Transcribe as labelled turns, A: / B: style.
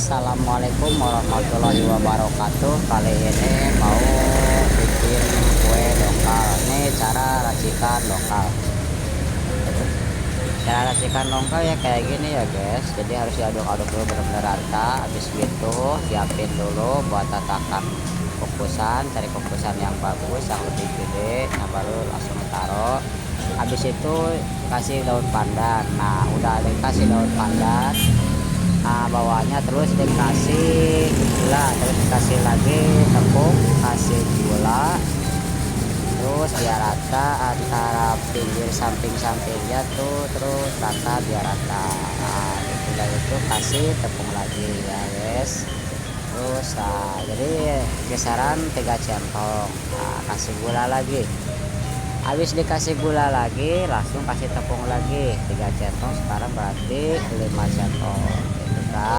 A: Assalamualaikum warahmatullahi wabarakatuh. Kali ini mau bikin kue lokal. Ini cara racikan lokal. Cara racikan lokal ya kayak gini ya guys. Jadi harus diaduk-aduk dulu benar-benar rata. Habis gitu siapin dulu buat tatakan kukusan. Cari kukusan yang bagus, yang lebih gede. Nah baru langsung taruh. Habis itu kasih daun pandan. Nah udah dikasih daun pandan, nah bawahnya terus dikasih gula, terus dikasih lagi tepung, kasih gula, terus biar rata antara pinggir samping-sampingnya tuh, terus rata biar rata. Nah udah itu kasih tepung lagi ya guys. Terus jadi kisaran 3 centong. Nah, kasih gula lagi. Habis dikasih gula lagi langsung kasih tepung lagi 3 centong, sekarang berarti 5 centong gitu kan.